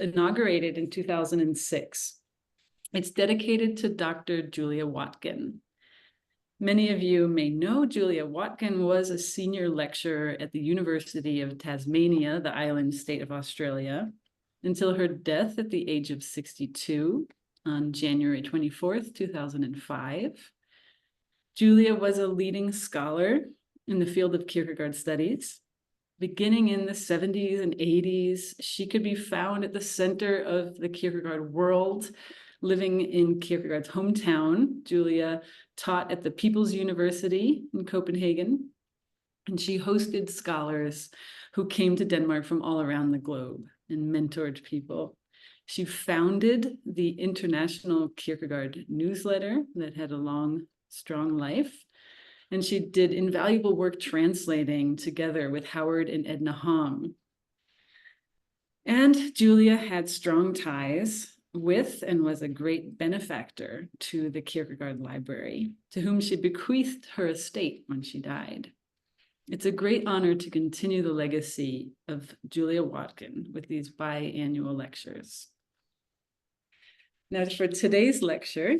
inaugurated in 2006. It's dedicated to Dr. Julia Watkin. Many of you may know Julia Watkin was a senior lecturer at the University of Tasmania, the island state of Australia, until her death at the age of 62 on January 24th, 2005. Julia was a leading scholar in the field of Kierkegaard studies. Beginning in the 70s and 80s, she could be found at the center of the Kierkegaard world. Living in Kierkegaard's hometown, Julia taught at the People's University in Copenhagen, and she hosted scholars who came to Denmark from all around the globe and mentored people. She founded the International Kierkegaard newsletter that had a long, strong life. And she did invaluable work translating together with Howard and Edna Hong. And Julia had strong ties with and was a great benefactor to the Kierkegaard Library, to whom she bequeathed her estate when she died. It's a great honor to continue the legacy of Julia Watkin with these biannual lectures. Now, for today's lecture,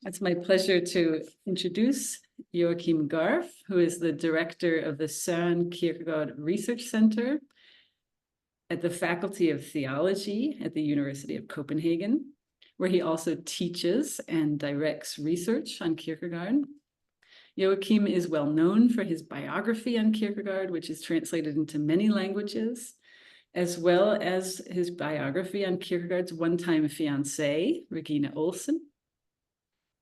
it's my pleasure to introduce Joakim Garff, who is the director of the Søren Kierkegaard Research Center at the Faculty of Theology at the University of Copenhagen, where he also teaches and directs research on Kierkegaard. Joakim is well known for his biography on Kierkegaard, which is translated into many languages, as well as his biography on Kierkegaard's one-time fiancée, Regina Olsen.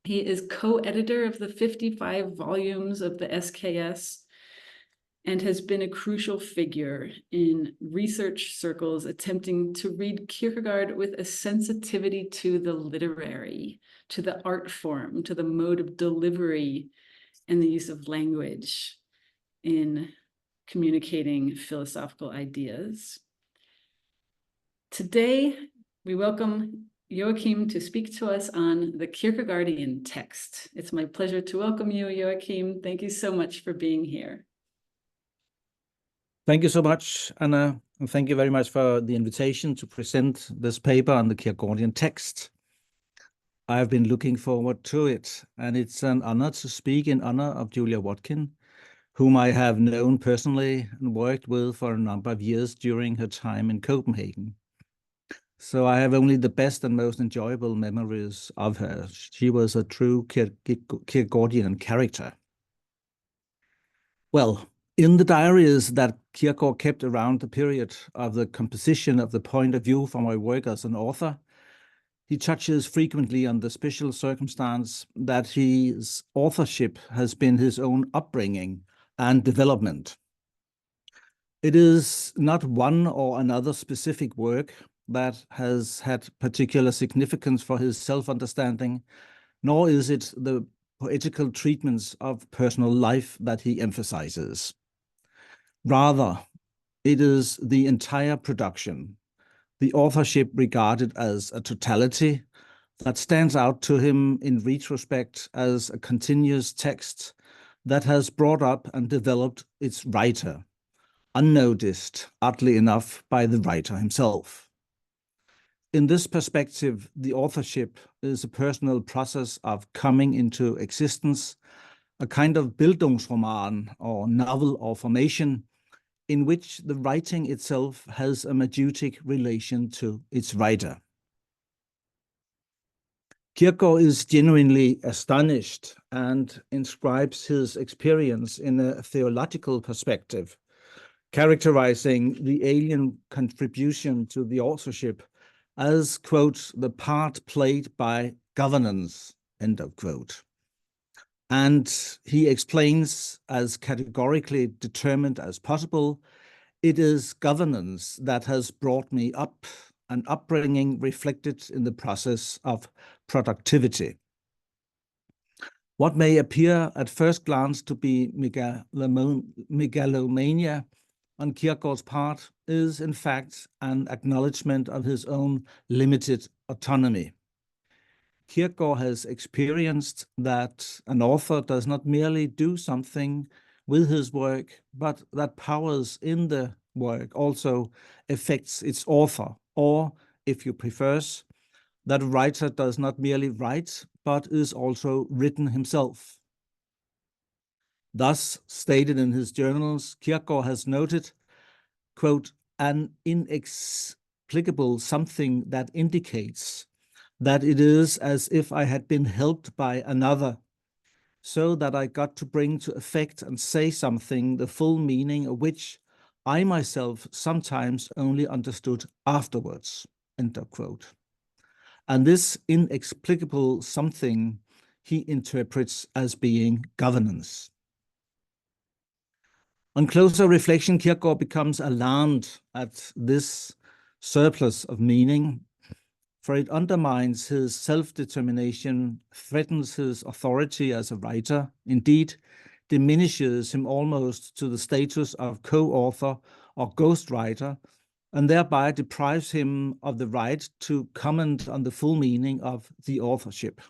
He is co-editor of the 55 volumes of the SKS and has been a crucial figure in research circles attempting to read Kierkegaard with a sensitivity to the literary, to the art form, to the mode of delivery, and the use of language in communicating philosophical ideas. Today, we welcome Joakim to speak to us on the Kierkegaardian text. It's my pleasure to welcome you, Joakim. Thank you so much for being here. Thank you so much, Anna, and thank you very much for the invitation to present this paper on the Kierkegaardian text. I have been looking forward to it, and it's an honor to speak in honor of Julia Watkin, whom I have known personally and worked with for a number of years during her time in Copenhagen. So I have only the best and most enjoyable memories of her. She was a true Kierkegaardian character. Well, in the diaries that Kierkegaard kept around the period of the composition of the point of view for my work as an author, he touches frequently on the special circumstance that his authorship has been his own upbringing and development. It is not one or another specific work that has had particular significance for his self-understanding, nor is it the poetical treatments of personal life that he emphasizes. Rather, it is the entire production, the authorship regarded as a totality, that stands out to him in retrospect as a continuous text that has brought up and developed its writer, unnoticed, oddly enough, by the writer himself. In this perspective, the authorship is a personal process of coming into existence, a kind of Bildungsroman or novel or formation in which the writing itself has a majutic relation to its writer. Kierkegaard is genuinely astonished and inscribes his experience in a theological perspective, characterizing the alien contribution to the authorship as, quote, the part played by governance, end of quote. And he explains, as categorically determined as possible, it is governance that has brought me up, an upbringing reflected in the process of productivity. What may appear at first glance to be megalomania on Kierkegaard's part is, in fact, an acknowledgement of his own limited autonomy. Kierkegaard has experienced that an author does not merely do something with his work, but that powers in the work also affects its author, or if you prefers, that a writer does not merely write, but is also written himself. Thus, stated in his journals, Kierkegaard has noted, quote, an inexplicable something that indicates that it is as if I had been helped by another, so that I got to bring to effect and say something, the full meaning of which I myself sometimes only understood afterwards, end of quote. And this inexplicable something he interprets as being governance. On closer reflection, Kierkegaard becomes alarmed at this surplus of meaning, for it undermines his self-determination, threatens his authority as a writer, indeed diminishes him almost to the status of co-author or ghostwriter, and thereby deprives him of the right to comment on the full meaning of the authorship.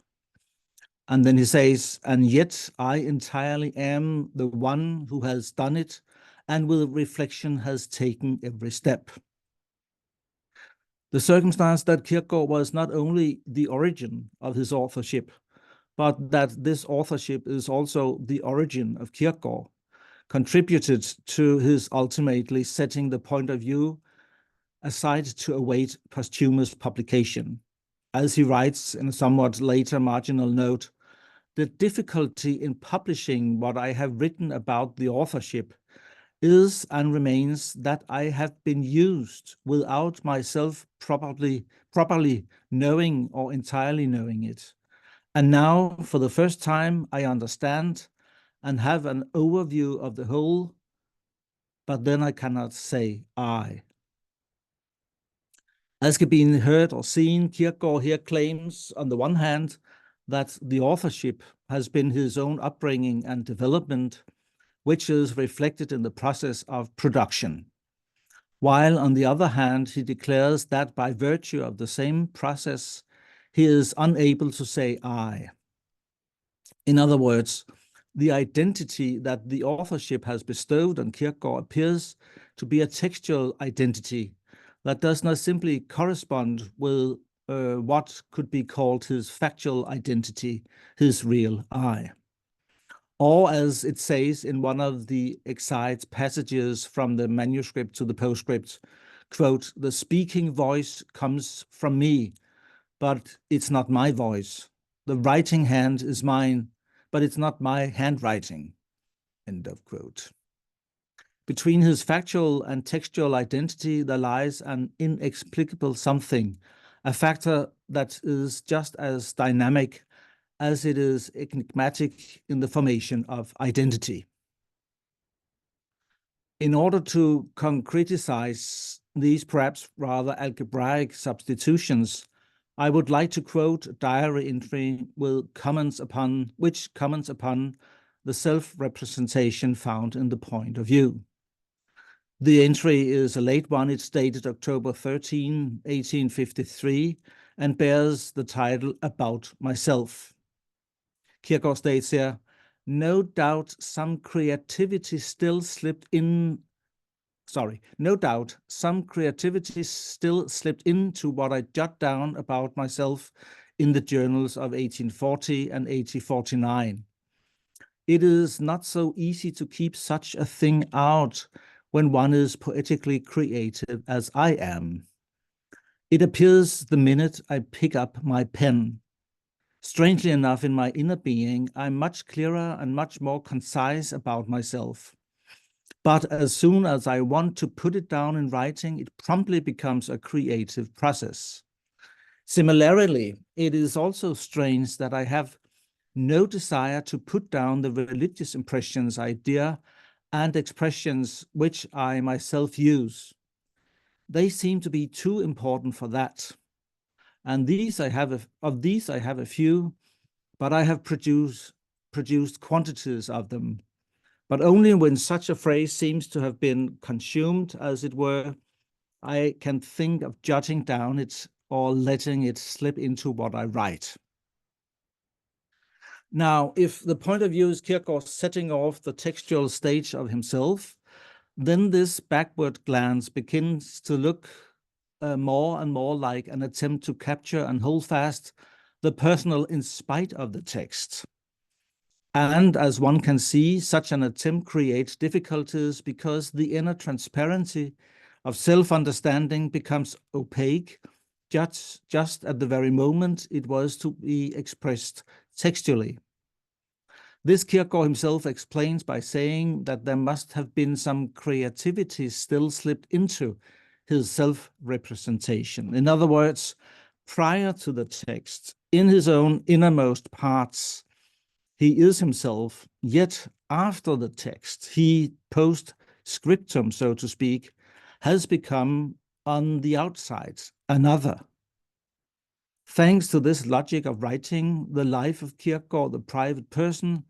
And then he says, and yet I entirely am the one who has done it, and with reflection has taken every step. The circumstance that Kierkegaard was not only the origin of his authorship, but that this authorship is also the origin of Kierkegaard, contributed to his ultimately setting the point of view aside to await posthumous publication. As he writes in a somewhat later marginal note, the difficulty in publishing what I have written about the authorship is and remains that I have been used without myself properly knowing or entirely knowing it. And now, for the first time, I understand and have an overview of the whole, but then I cannot say I. As can be heard or seen, Kierkegaard here claims, on the one hand, that the authorship has been his own upbringing and development, which is reflected in the process of production. While, on the other hand, he declares that by virtue of the same process, he is unable to say I. In other words, the identity that the authorship has bestowed on Kierkegaard appears to be a textual identity that does not simply correspond with what could be called his factual identity, his real I. Or as it says in one of the excised passages from the manuscript to the postscript, quote, the speaking voice comes from me, but it's not my voice. The writing hand is mine, but it's not my handwriting, end of quote. Between his factual and textual identity, there lies an inexplicable something, a factor that is just as dynamic as it is enigmatic in the formation of identity. In order to concretize these perhaps rather algebraic substitutions, I would like to quote a diary entry which comments upon the self-representation found in the point of view. The entry is a late one. It's dated October 13, 1853, and bears the title About Myself. Kierkegaard states here, no doubt some creativity still slipped into what I jot down about myself in the journals of 1840 and 1849. It is not so easy to keep such a thing out when one is poetically creative as I am. It appears the minute I pick up my pen. Strangely enough, in my inner being, I'm much clearer and much more concise about myself. But as soon as I want to put it down in writing, it promptly becomes a creative process. Similarly, it is also strange that I have no desire to put down the religious impressions, idea, and expressions which I myself use. They seem to be too important for that. And of these I have a few, but I have produced quantities of them. But only when such a phrase seems to have been consumed, as it were, I can think of jotting down it or letting it slip into what I write. Now, if the point of view is Kierkegaard setting off the textual stage of himself, then this backward glance begins to look more and more like an attempt to capture and hold fast the personal in spite of the text. And as one can see, such an attempt creates difficulties because the inner transparency of self-understanding becomes opaque just at the very moment it was to be expressed textually. This Kierkegaard himself explains by saying that there must have been some creativity still slipped into his self-representation. In other words, prior to the text, in his own innermost parts, he is himself, yet after the text, he post-scriptum, so to speak, has become on the outside another. Thanks to this logic of writing, the life of Kierkegaard, the private person,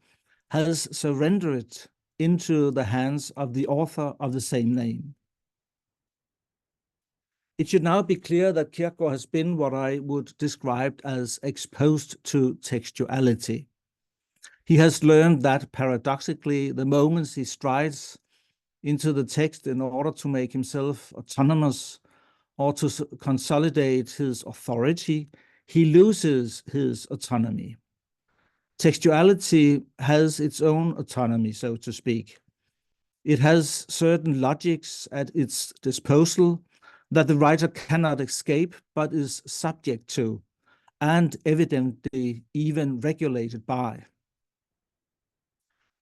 has surrendered into the hands of the author of the same name. It should now be clear that Kierkegaard has been what I would describe as exposed to textuality. He has learned that paradoxically, the moments he strides into the text in order to make himself autonomous or to consolidate his authority, he loses his autonomy. Textuality has its own autonomy, so to speak. It has certain logics at its disposal that the writer cannot escape, but is subject to, and evidently even regulated by.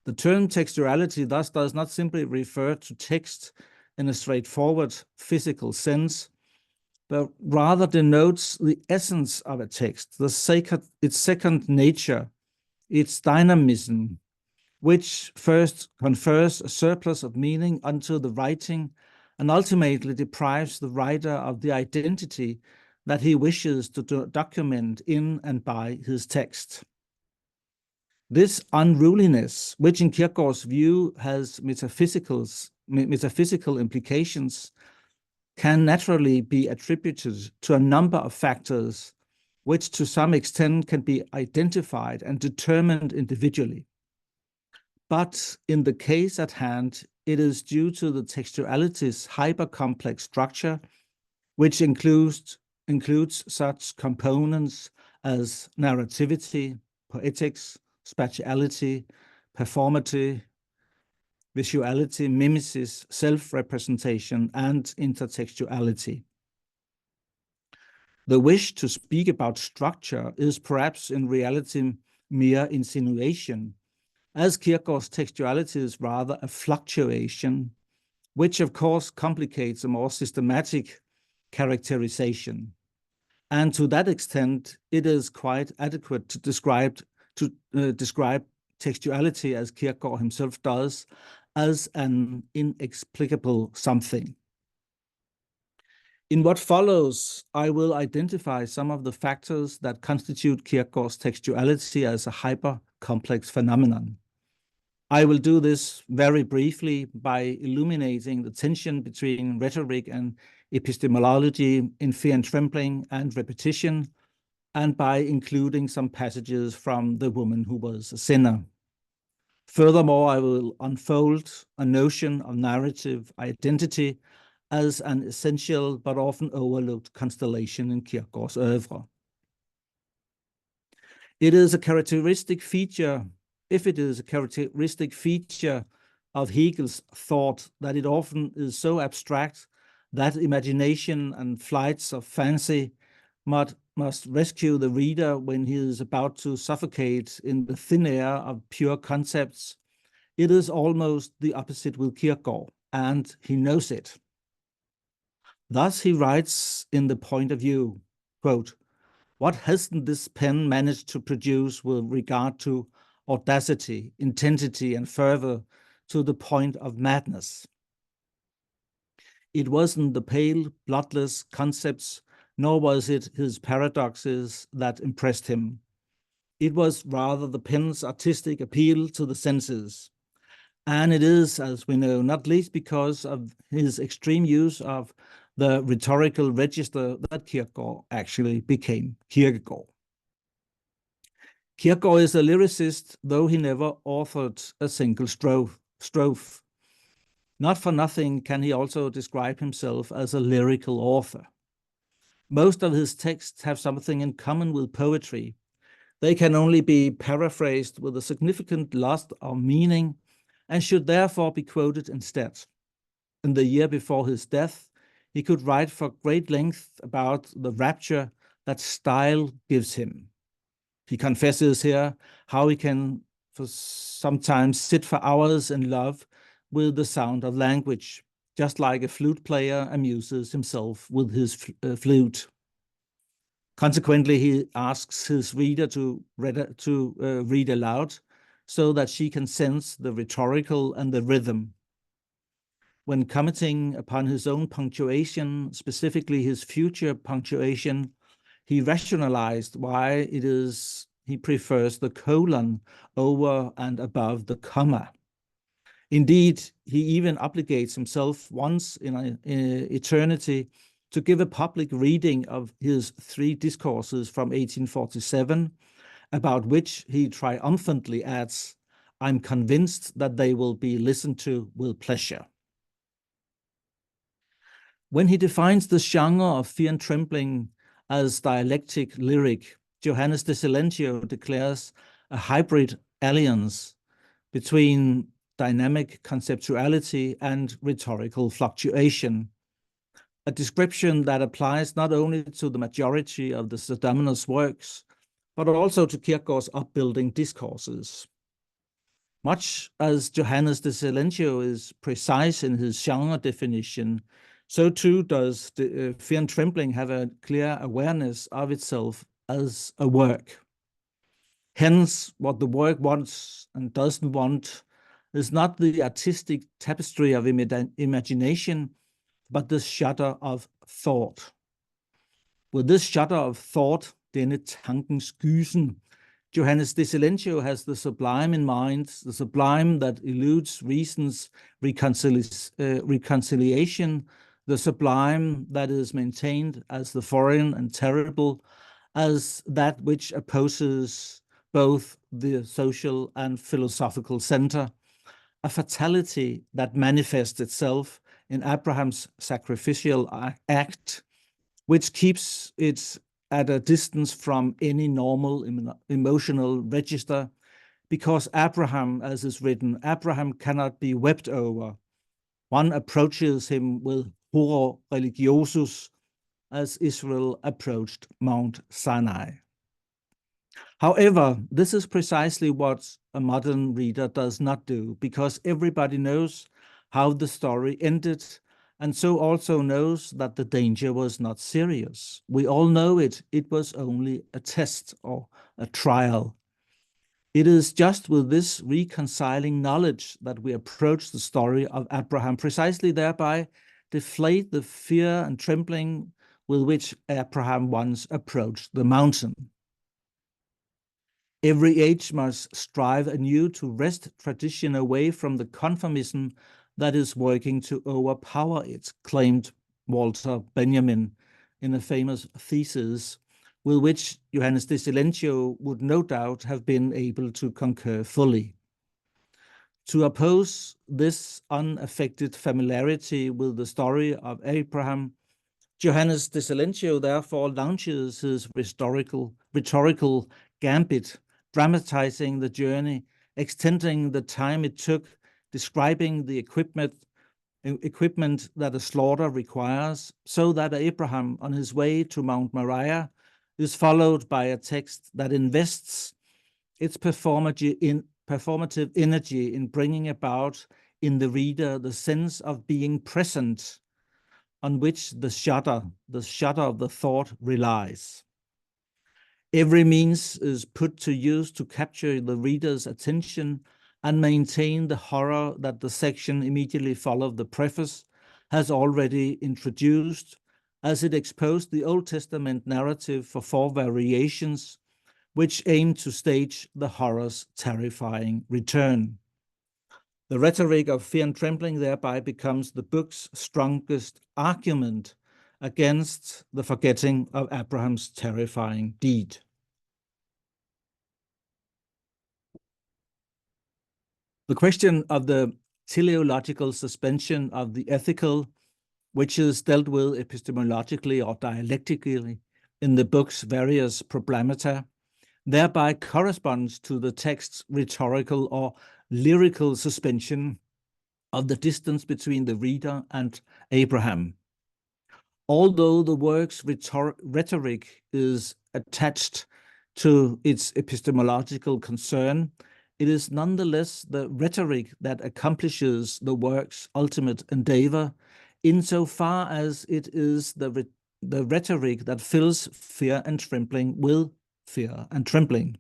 The term textuality thus does not simply refer to text in a straightforward physical sense, but rather denotes the essence of a text, its second nature, its dynamism, which first confers a surplus of meaning unto the writing and ultimately deprives the writer of the identity that he wishes to document in and by his text. This unruliness, which in Kierkegaard's view has metaphysical implications, can naturally be attributed to a number of factors which to some extent can be identified and determined individually. But in the case at hand, it is due to the textuality's hyper-complex structure, which includes such components as narrativity, poetics, spatiality, performativity, visuality, mimesis, self-representation, and intertextuality. The wish to speak about structure is perhaps in reality mere insinuation, as Kierkegaard's textuality is rather a fluctuation, which of course complicates a more systematic characterization. And to that extent, it is quite adequate to describe textuality, as Kierkegaard himself does, as an inexplicable something. In what follows, I will identify some of the factors that constitute Kierkegaard's textuality as a hyper-complex phenomenon. I will do this very briefly by illuminating the tension between rhetoric and epistemology in Fear and Trembling and Repetition, and by including some passages from The Woman Who Was a Sinner. Furthermore, I will unfold a notion of narrative identity as an essential but often overlooked constellation in Kierkegaard's oeuvre. It is a characteristic feature, if it is a characteristic feature of Hegel's thought, that it often is so abstract that imagination and flights of fancy must rescue the reader when he is about to suffocate in the thin air of pure concepts. It is almost the opposite with Kierkegaard, and he knows it. Thus he writes in The Point of View, quote, "What hasn't this pen managed to produce with regard to audacity, intensity, and fervor to the point of madness? It wasn't the pale, bloodless concepts, nor was it his paradoxes that impressed him. It was rather the pen's artistic appeal to the senses. And it is, as we know, not least because of his extreme use of the rhetorical register that Kierkegaard actually became Kierkegaard. Kierkegaard is a lyricist, though he never authored a single strophe. Not for nothing can he also describe himself as a lyrical author. Most of his texts have something in common with poetry. They can only be paraphrased with a significant loss of meaning and should therefore be quoted instead. In the year before his death, he could write for great length about the rapture that style gives him. He confesses here how he can sometimes sit for hours in love with the sound of language, just like a flute player amuses himself with his flute. Consequently, he asks his reader to read aloud so that she can sense the rhetorical and the rhythm. When commenting upon his own punctuation, specifically his future punctuation, he rationalized why it is he prefers the colon over and above the comma. Indeed, he even obligates himself once in eternity to give a public reading of his 3 discourses from 1847, about which he triumphantly adds, "I'm convinced that they will be listened to with pleasure." When he defines the genre of Fear and Trembling as dialectic lyric, Johannes de Silentio declares a hybrid alliance between dynamic conceptuality and rhetorical fluctuation, a description that applies not only to the majority of the Pseudomonas works, but also to Kierkegaard's upbuilding discourses. Much as Johannes de Silentio is precise in his genre definition, so too does Fear and Trembling have a clear awareness of itself as a work. Hence, what the work wants and doesn't want is not the artistic tapestry of imagination, but the shutter of thought. With this shutter of thought, denne tankens gysen, Johannes de Silentio has the sublime in mind, the sublime that eludes reason's reconciliation, the sublime that is maintained as the foreign and terrible, as that which opposes both the social and philosophical center, a fatality that manifests itself in Abraham's sacrificial act, which keeps it at a distance from any normal emotional register, because Abraham, as is written, Abraham cannot be wept over. One approaches him with horror religiosus, as Israel approached Mount Sinai. However, this is precisely what a modern reader does not do, because everybody knows how the story ended, and so also knows that the danger was not serious. We all know it. It was only a test or a trial. It is just with this reconciling knowledge that we approach the story of Abraham, precisely thereby deflate the fear and trembling with which Abraham once approached the mountain. Every age must strive anew to wrest tradition away from the conformism that is working to overpower it, claimed Walter Benjamin in a famous thesis with which Johannes de Silentio would no doubt have been able to concur fully. To oppose this unaffected familiarity with the story of Abraham, Johannes de Silentio therefore launches his rhetorical gambit, dramatizing the journey, extending the time it took, describing the equipment that a slaughter requires, so that Abraham, on his way to Mount Moriah, is followed by a text that invests its performative energy in bringing about in the reader the sense of being present, on which the shutter of the thought relies. Every means is put to use to capture the reader's attention and maintain the horror that the section immediately following the preface has already introduced, as it exposed the Old Testament narrative for 4 variations, which aim to stage the horror's terrifying return. The rhetoric of Fear and Trembling thereby becomes the book's strongest argument against the forgetting of Abraham's terrifying deed. The question of the teleological suspension of the ethical which is dealt with epistemologically or dialectically in the book's various problemata, thereby corresponds to the text's rhetorical or lyrical suspension of the distance between the reader and Abraham. Although the work's rhetoric is attached to its epistemological concern, it is nonetheless the rhetoric that accomplishes the work's ultimate endeavor, insofar as it is the rhetoric that fills fear and trembling with fear and trembling.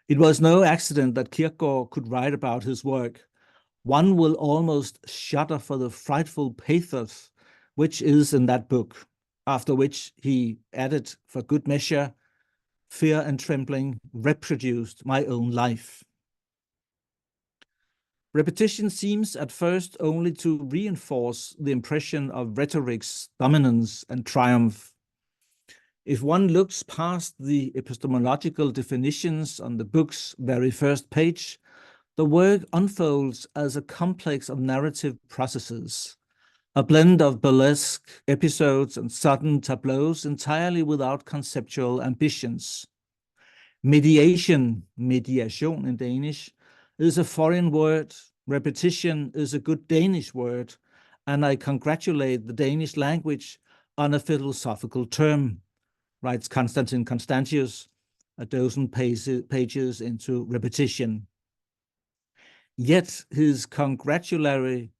It was no accident that Kierkegaard could write about his work. One will almost shudder for the frightful pathos which is in that book, after which he added, for good measure, fear and trembling reproduced my own life. Repetition seems at first only to reinforce the impression of rhetoric's dominance and triumph. If one looks past the epistemological definitions on the book's very first page, the work unfolds as a complex of narrative processes, a blend of burlesque episodes and sudden tableaus entirely without conceptual ambitions. Mediation in Danish, is a foreign word. Repetition is a good Danish word, and I congratulate the Danish language on a philosophical term, writes Constantin Constantius, a dozen pages into repetition. Yet his congratulatory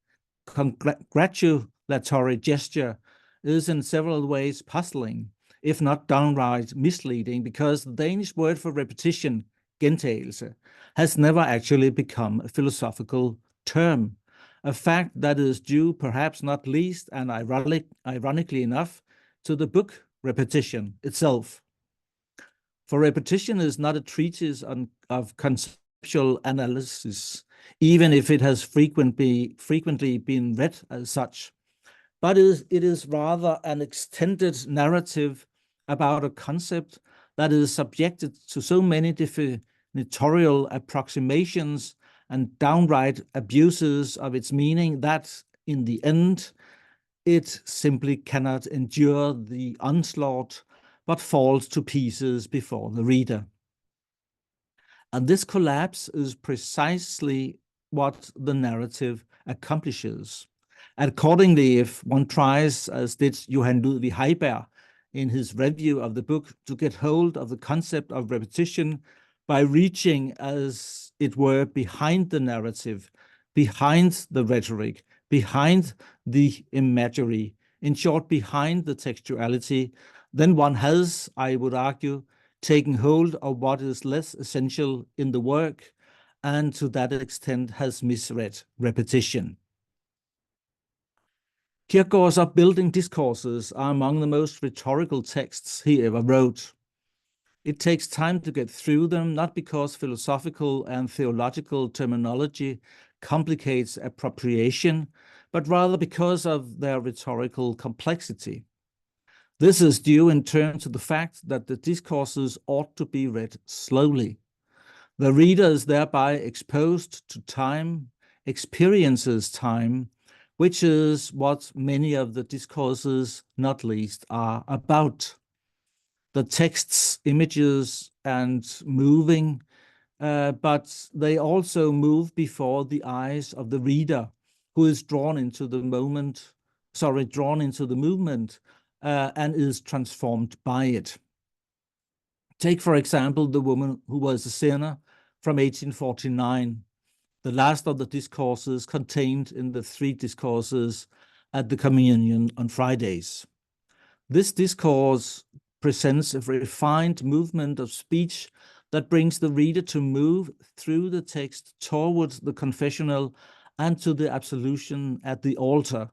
gesture is in several ways puzzling, if not downright misleading, because the Danish word for repetition, gentagelse, has never actually become a philosophical term, a fact that is due perhaps not least, and ironically enough, to the book Repetition itself. For repetition is not a treatise of conceptual analysis, even if it has frequently been read as such, but it is rather an extended narrative about a concept that is subjected to so many definitorial approximations and downright abuses of its meaning that, in the end, it simply cannot endure the onslaught, but falls to pieces before the reader. And this collapse is precisely what the narrative accomplishes. Accordingly, if one tries, as did Johann Ludwig Heiberg in his review of the book, to get hold of the concept of repetition by reaching, as it were, behind the narrative, behind the rhetoric, behind the imagery, in short, behind the textuality, then one has, I would argue, taken hold of what is less essential in the work, and to that extent has misread repetition. Kierkegaard's upbuilding discourses are among the most rhetorical texts he ever wrote. It takes time to get through them, not because philosophical and theological terminology complicates appropriation, but rather because of their rhetorical complexity. This is due in turn to the fact that the discourses ought to be read slowly. The reader is thereby exposed to time, experiences time, which is what many of the discourses, not least, are about. The texts, images, and moving, but they also move before the eyes of the reader, who is drawn into the movement, and is transformed by it. Take, for example, The Woman Who Was a Sinner from 1849, the last of the discourses contained in the 3 discourses at the Communion on Fridays. This discourse presents a refined movement of speech that brings the reader to move through the text towards the confessional and to the absolution at the altar,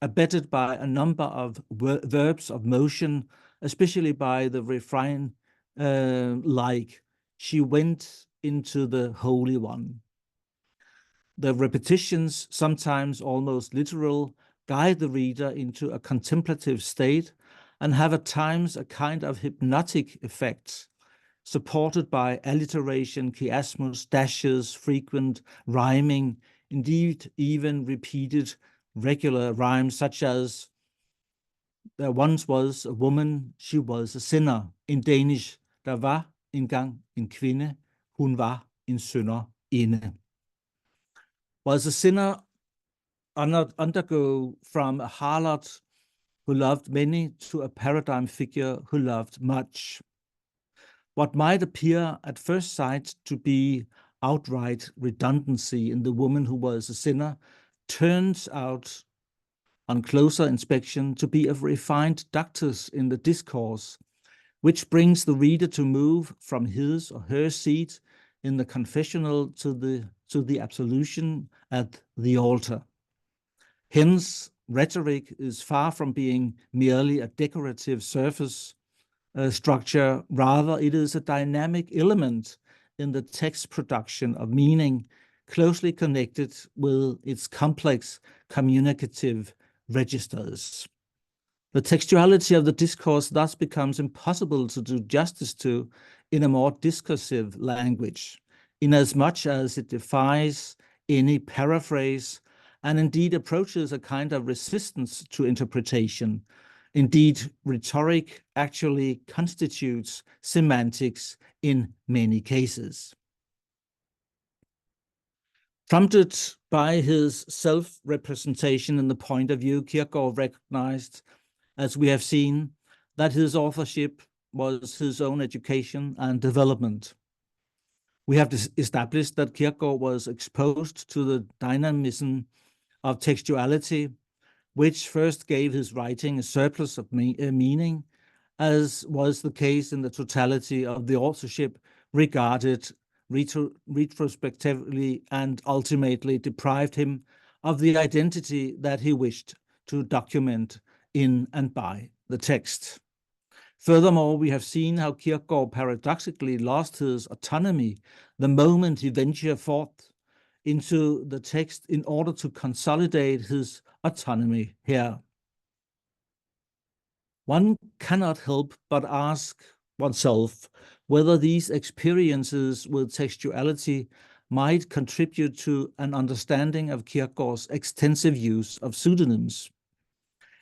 abetted by a number of verbs of motion, especially by the refrain like, "She went into the Holy One." The repetitions, sometimes almost literal, guide the reader into a contemplative state and have at times a kind of hypnotic effect, supported by alliteration, chiasmus, dashes, frequent rhyming, indeed even repeated regular rhymes such as there once was a woman, she was a sinner. In Danish, der var engang en kvinde, hun var en synderinde. Was a sinner undergo from a harlot who loved many to a paradigm figure who loved much. What might appear at first sight to be outright redundancy in the woman who was a sinner turns out on closer inspection to be a refined ductus in the discourse, which brings the reader to move from his or her seat in the confessional to the absolution at the altar. Hence, rhetoric is far from being merely a decorative surface structure. Rather, it is a dynamic element in the text production of meaning, closely connected with its complex communicative registers. The textuality of the discourse thus becomes impossible to do justice to in a more discursive language, inasmuch as it defies any paraphrase and indeed approaches a kind of resistance to interpretation. Indeed, rhetoric actually constitutes semantics in many cases. Prompted by his self-representation in the point of view, Kierkegaard recognized, as we have seen, that his authorship was his own education and development. We have established that Kierkegaard was exposed to the dynamism of textuality, which first gave his writing a surplus of meaning, as was the case in the totality of the authorship, regarded retrospectively and ultimately deprived him of the identity that he wished to document in and by the text. Furthermore, we have seen how Kierkegaard paradoxically lost his autonomy the moment he ventured forth into the text in order to consolidate his autonomy here. One cannot help but ask oneself whether these experiences with textuality might contribute to an understanding of Kierkegaard's extensive use of pseudonyms.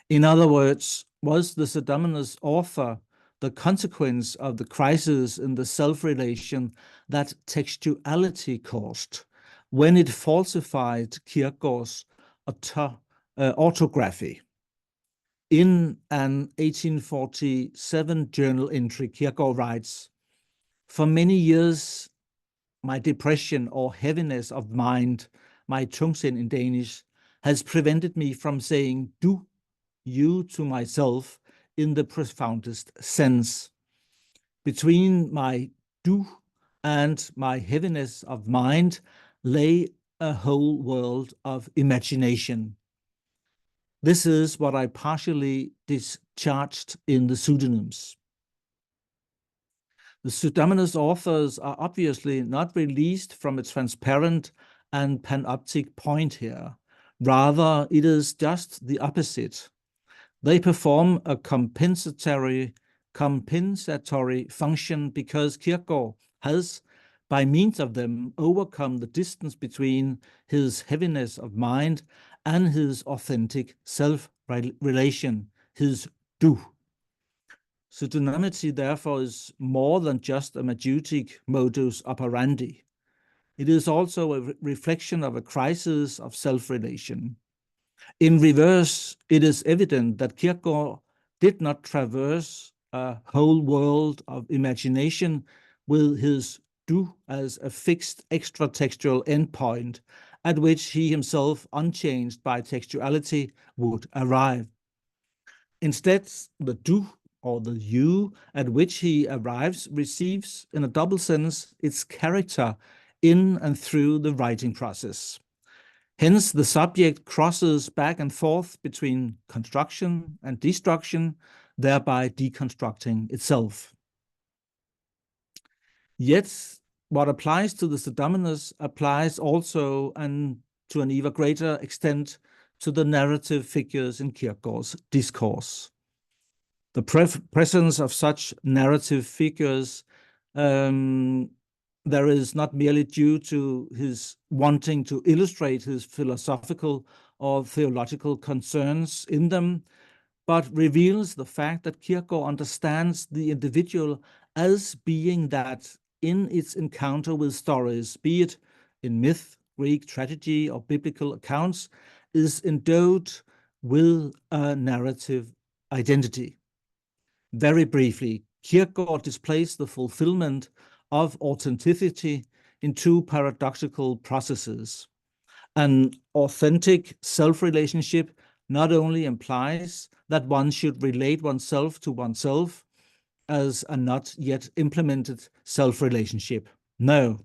In other words, was the pseudonymous author the consequence of the crisis in the self-relation that textuality caused when it falsified Kierkegaard's autography? In an 1847 journal entry, Kierkegaard writes, "For many years, my depression or heaviness of mind, my tungsind in Danish, has prevented me from saying du, you to myself in the profoundest sense. Between my du and my heaviness of mind lay a whole world of imagination. This is what I partially discharged in the pseudonyms." The pseudonymous authors are obviously not released from a transparent and panoptic point here. Rather, it is just the opposite. They perform a compensatory function because Kierkegaard has, by means of them, overcome the distance between his heaviness of mind and his authentic self-relation, his du. Pseudonymity, therefore, is more than just a mageutic modus operandi. It is also a reflection of a crisis of self-relation. In reverse, it is evident that Kierkegaard did not traverse a whole world of imagination with his du as a fixed extra-textual endpoint at which he himself, unchanged by textuality, would arrive. Instead, the du, or the you, at which he arrives receives, in a double sense, its character in and through the writing process. Hence, the subject crosses back and forth between construction and destruction, thereby deconstructing itself. Yet, what applies to the pseudonymous applies also, and to an even greater extent, to the narrative figures in Kierkegaard's discourse. The presence of such narrative figures there is not merely due to his wanting to illustrate his philosophical or theological concerns in them, but reveals the fact that Kierkegaard understands the individual as being that in its encounter with stories, be it in myth, Greek tragedy, or biblical accounts, is endowed with a narrative identity. Very briefly, Kierkegaard displays the fulfillment of authenticity in two paradoxical processes. An authentic self-relationship not only implies that one should relate oneself to oneself as a not yet implemented self-relationship. No,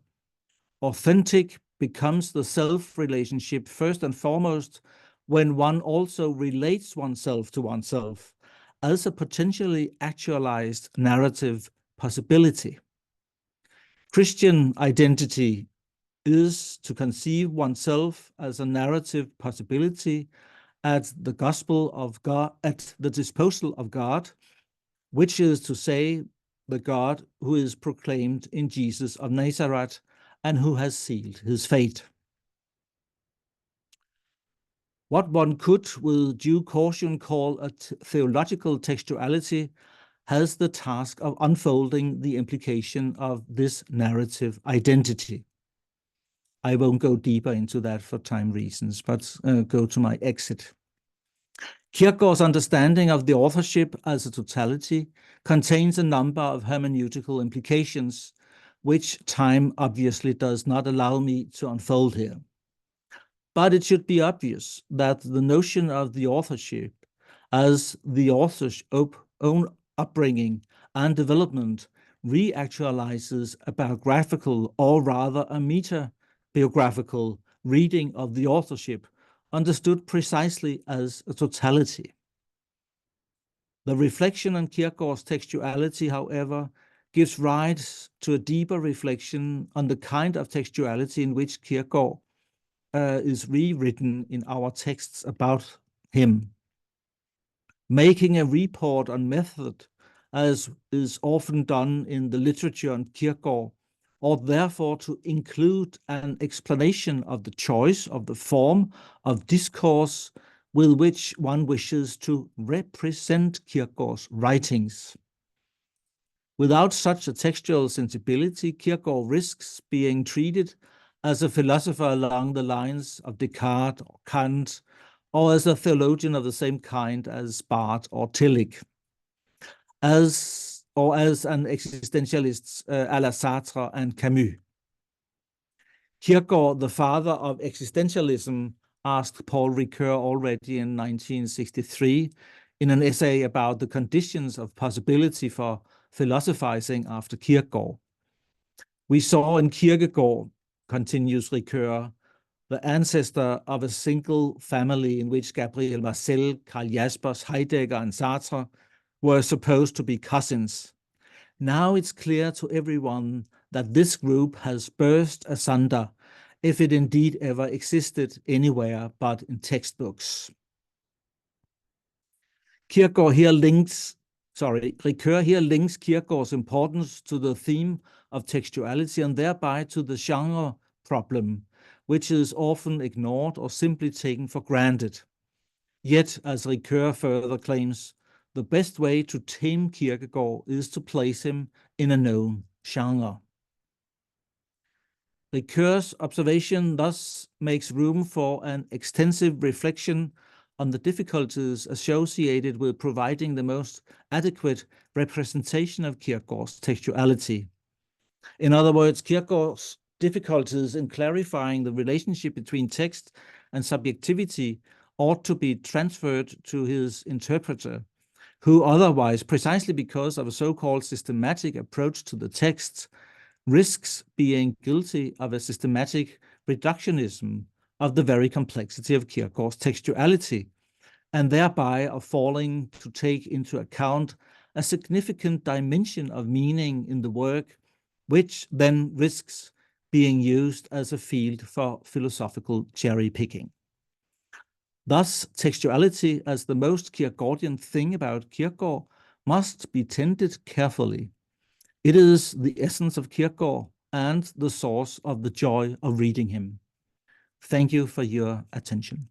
authentic becomes the self-relationship first and foremost when one also relates oneself to oneself as a potentially actualized narrative possibility. Christian identity is to conceive oneself as a narrative possibility at the gospel of God, at the disposal of God, which is to say, the God who is proclaimed in Jesus of Nazareth and who has sealed his fate. What one could, with due caution, call a theological textuality has the task of unfolding the implication of this narrative identity. I won't go deeper into that for time reasons, but go to my exit. Kierkegaard's understanding of the authorship as a totality contains a number of hermeneutical implications, which time obviously does not allow me to unfold here. But it should be obvious that the notion of the authorship as the author's own upbringing and development reactualizes a biographical, or rather a meta-biographical reading of the authorship, understood precisely as a totality. The reflection on Kierkegaard's textuality, however, gives rise to a deeper reflection on the kind of textuality in which Kierkegaard is rewritten in our texts about him. Making a report on method, as is often done in the literature on Kierkegaard, ought therefore to include an explanation of the choice of the form of discourse with which one wishes to represent Kierkegaard's writings. Without such a textual sensibility, Kierkegaard risks being treated as a philosopher along the lines of Descartes or Kant, or as a theologian of the same kind as Barth or Tillich, or as an existentialist à la Sartre and Camus. Kierkegaard, the father of existentialism, asked Paul Ricoeur already in 1963 in an essay about the conditions of possibility for philosophizing after Kierkegaard. We saw in Kierkegaard, continues Ricoeur, the ancestor of a single family in which Gabriel Marcel, Karl Jaspers, Heidegger, and Sartre were supposed to be cousins. Now it's clear to everyone that this group has burst asunder, if it indeed ever existed anywhere but in textbooks. Ricoeur here links Kierkegaard's importance to the theme of textuality and thereby to the genre problem, which is often ignored or simply taken for granted. Yet, as Ricoeur further claims, the best way to tame Kierkegaard is to place him in a known genre. Ricoeur's observation thus makes room for an extensive reflection on the difficulties associated with providing the most adequate representation of Kierkegaard's textuality. In other words, Kierkegaard's difficulties in clarifying the relationship between text and subjectivity ought to be transferred to his interpreter, who otherwise, precisely because of a so-called systematic approach to the text, risks being guilty of a systematic reductionism of the very complexity of Kierkegaard's textuality, and thereby of falling to take into account a significant dimension of meaning in the work, which then risks being used as a field for philosophical cherry-picking. Thus, textuality, as the most Kierkegaardian thing about Kierkegaard, must be tended carefully. It is the essence of Kierkegaard and the source of the joy of reading him. Thank you for your attention.